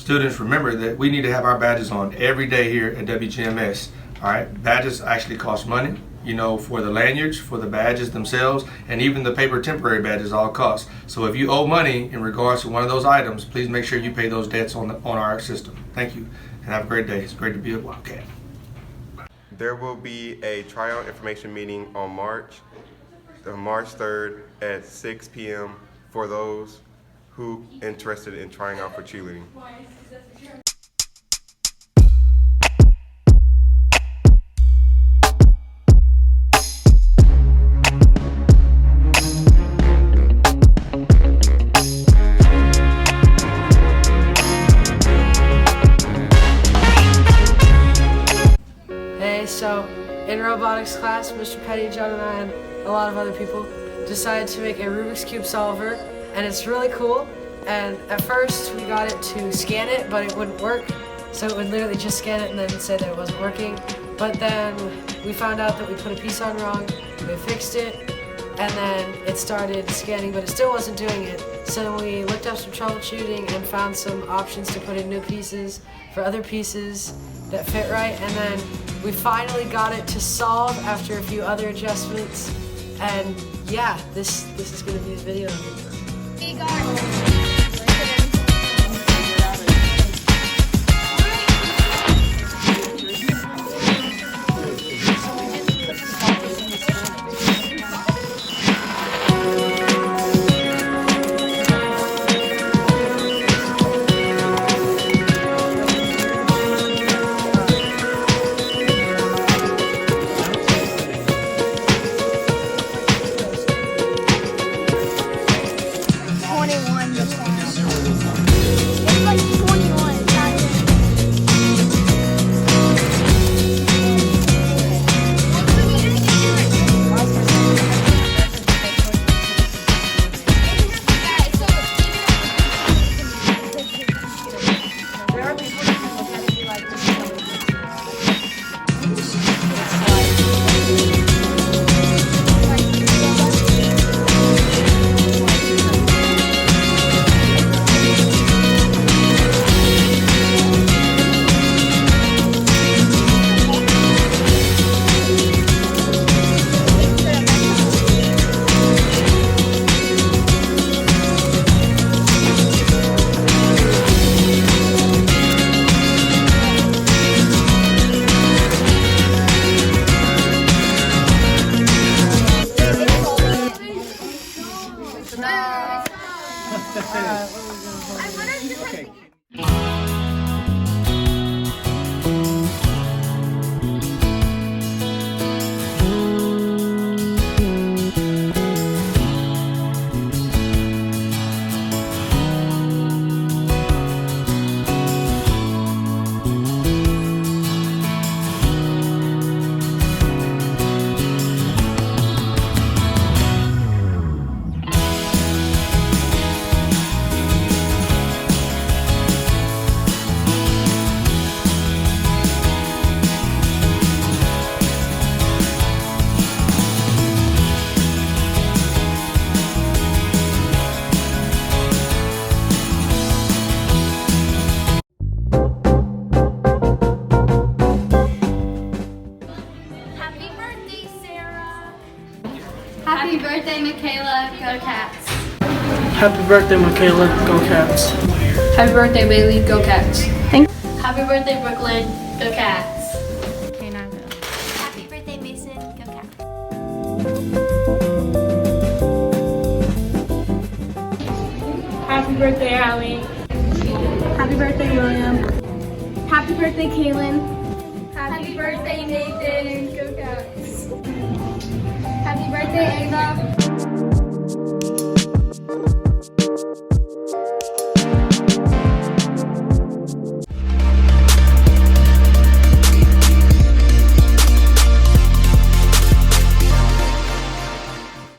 students, remember that we need to have our badges on every day here at WGMS. All right, badges actually cost money, you know, for the lanyards, for the badges themselves, and even the paper temporary badges all cost. So if you owe money in regards to one of those items, please make sure you pay those debts on our system. Thank you, and have a great day. It's great to be a Wildcat. There will be a tryout information meeting on March 3rd at 6 p.m. for those who interested in trying out for cheerleading. So in robotics class, Mr. Petty, John, and I, and a lot of other people decided to make a Rubik's Cube solver, and it's really cool. And at first we got it to scan it, but it wouldn't work. So it would literally just scan it and then say that it wasn't working. But then we found out that we put a piece on wrong, we fixed it, and then it started scanning, but it still wasn't doing it. So we looked up some troubleshooting and found some options to put in new pieces for other pieces that fit right, and then we finally got it to solve after a few other adjustments. And yeah, this is gonna be the video. Happy birthday, Michaela. Go Cats. Happy birthday, Michaela. Go Cats. Happy birthday, Bailey. Go Cats. Happy birthday, Brooklyn. Go Cats. Okay, now go. Happy birthday, Mason. Go Cats. Happy birthday, Allie. Happy birthday, William. Happy birthday, Kaylin. Happy birthday, Nathan. Go Cats. Happy birthday, Ava.